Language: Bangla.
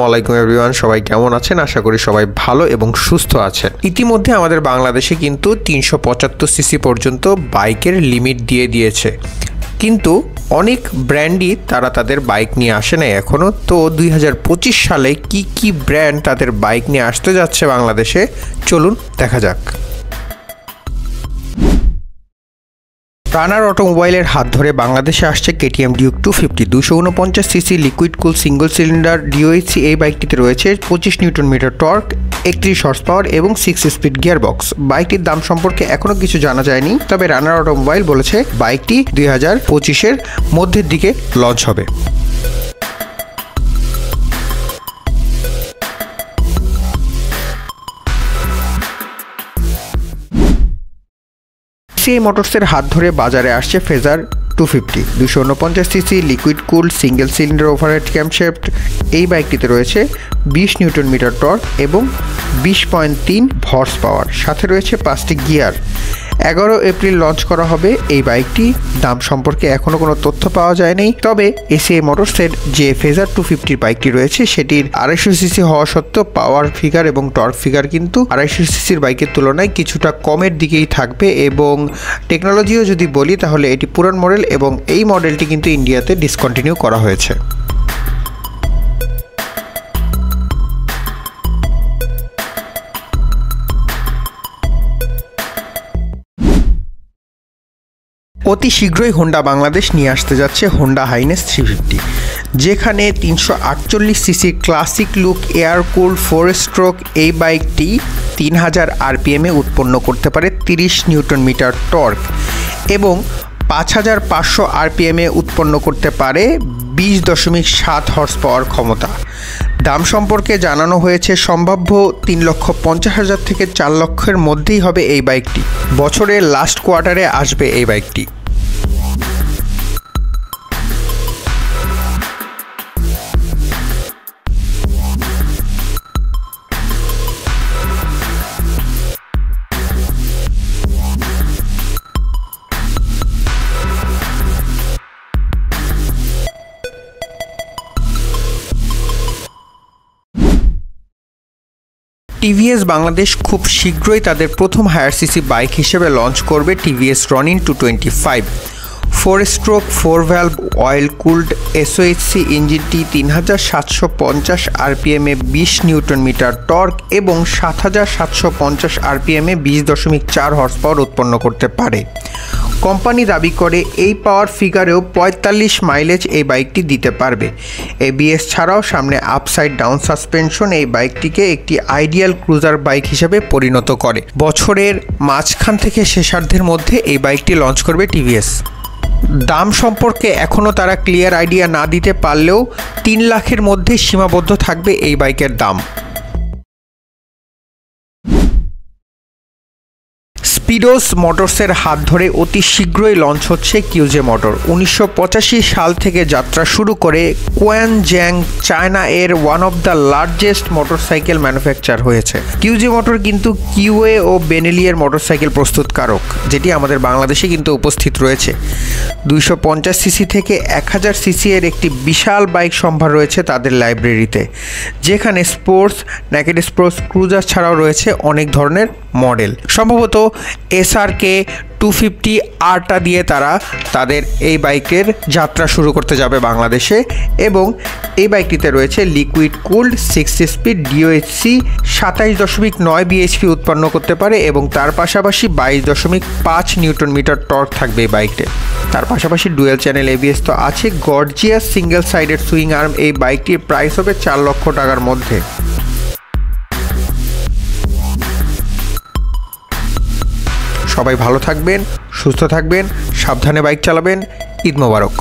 আলাইকুম এভরিওয়ান, সবাই কেমন আছেন? আশা করি সবাই ভালো এবং সুস্থ আছেন। ইতিমধ্যে আমাদের বাংলাদেশে কিন্তু 375 সিসি পর্যন্ত বাইকের লিমিট দিয়ে দিয়েছে, কিন্তু অনেক ব্র্যান্ডই তারা তাদের বাইক নিয়ে আসে না এখনও। তো 2025 সালে কি ব্র্যান্ড তাদের বাইক নিয়ে আসতে যাচ্ছে বাংলাদেশে, চলুন দেখা যাক। রানার অটোমোবাইলের হাত ধরে বাংলাদেশে আসছে KTM Duke 250 249 CC liquid cool single cylinder DOHC. এই বাইকটিতে রয়েছে 25 newton metre torque, 31 horse power এবং 6 স্পিড গিয়ার বক্স। বাইকটির দাম সম্পর্কে এখনও কিছু জানা যায়নি, তবে রানার অটোমোবাইল বলেছে বাইকটি 2025-এর মধ্যের দিকে লঞ্চ হবে। এসিআই মোটরসের হাত ধরে বাজারে আসছে ফেজার 250 249 সিসি লিকুইড কুল সিঙ্গেল সিলিন্ডার ওভারহেড ক্যামশ্যাফট। এই বাইকটিতে রয়েছে 20 নিউটন মিটার টর্ক এবং 20.3 হর্স পাওয়ার, সাথে রয়েছে 5টি গিয়ার। 11 এপ্রিল লঞ্চ করা হবে এই বাইকটি। দাম সম্পর্কে এখনও কোনো তথ্য পাওয়া যায়নি, তবে এসিআই মোটরসের যে ফেজার 250 বাইকটি রয়েছে সেটির 250 সিসি হওয়া সত্ত্বেও পাওয়ার ফিগার এবং টর্ক ফিগার কিন্তু 250 সিসির বাইকের তুলনায় কিছুটা কমের দিকেই থাকবে। এবং টেকনোলজিও যদি বলি তাহলে এটি পুরান মডেল এবং এই মডেলটি কিন্তু ইন্ডিয়াতে ডিসকন্টিনিউ করা হয়েছে। অতি শীঘ্রই হোন্ডা বাংলাদেশ নিয়ে আসতে যাচ্ছে হোন্ডা হাইনেস 350, যেখানে 348 সিসি ক্লাসিক লুক এয়ার কুল 4 স্ট্রোক এই বাইকটি 3000 আরপিএমে উৎপন্ন করতে পারে 30 নিউটন মিটার টর্ক এবং 5500 আরপিএমে উৎপন্ন করতে পারে 20.7 হর্স পাওয়ার ক্ষমতা। দাম সম্পর্কে জানানো হয়েছে সম্ভাব্য 3,50,000 থেকে 4 লক্ষের মধ্যেই হবে এই বাইকটি। বছরের লাস্ট কোয়ার্টারে আসবে এই বাইকটি। টিভিএস বাংলাদেশ খুব শীঘ্রই তাদের প্রথম হায়ার সিসি বাইক হিসেবে লঞ্চ করবে TVS Ronin 225। 4 stroke 4 valve oil cooled SOHC ইঞ্জিনটি 3750 আরপিএমে 20 নিউটন মিটার টর্ক এবং 7750 আরপিএমে 20.4 হর্স পাওয়ার উৎপন্ন করতে পারে। কোম্পানি দাবি করে এই পাওয়ার ফিগারেও 45 মাইলেজ এই বাইকটি দিতে পারবে। এবিএস ছাড়াও সামনে আপসাইড ডাউন সাসপেনশন এই বাইকটিকে একটি আইডিয়াল ক্রুজার বাইক হিসেবে পরিণত করে। বছরের মাঝখান থেকে শেষার্ধের মধ্যে এই বাইকটি লঞ্চ করবে টিভিএস। দাম সম্পর্কে এখনও তারা ক্লিয়ার আইডিয়া না দিতে পারলেও 3 লাখের মধ্যে সীমাবদ্ধ থাকবে এই বাইকের দাম। স্পিডোস মোটরসের হাত ধরে অতি শীঘ্রই লঞ্চ হচ্ছে কিউজে মোটর। 1985 সাল থেকে যাত্রা শুরু করে কোয়ানজ্যাং চায়না এর one of the largest motorcycle manufacture হয়েছে। কিউজে মোটর কিন্তু কিউএ ও বেনেলিয়ের মোটরসাইকেল প্রস্তুতকারক, যেটি আমাদের বাংলাদেশে কিন্তু উপস্থিত রয়েছে। 250 সিসি থেকে 1000 সিসি এর একটি বিশাল বাইক সম্ভার রয়েছে তাদের লাইব্রেরিতে, যেখানে স্পোর্টস, নেকেড স্পোর্টস, ক্রুজার ছাড়াও রয়েছে অনেক ধরনের মডেল। সম্ভবত এসআরকে 250 আরটা দিয়ে তারা তাদের এই বাইকের যাত্রা শুরু করতে যাবে বাংলাদেশে। এবং এই বাইকটিতে রয়েছে লিকুইড কুলড 6 স্পিড ডিওএইচসি 27.9 বিএইচপি উৎপন্ন করতে পারে এবং তার পাশাপাশি 22.5 নিউটন মিটার টর্ক থাকবে এই বাইকটি। তার পাশাপাশি ডুয়েল চ্যানেল এবিএস তো আছে। Gorgeous single sided swing arm এই বাইকটির প্রাইস হবে 4 লক্ষ টাকার মধ্যে। সবাই ভালো থাকবেন, সুস্থ থাকবেন, সাবধানে বাইক চালাবেন। ঈদ মোবারক।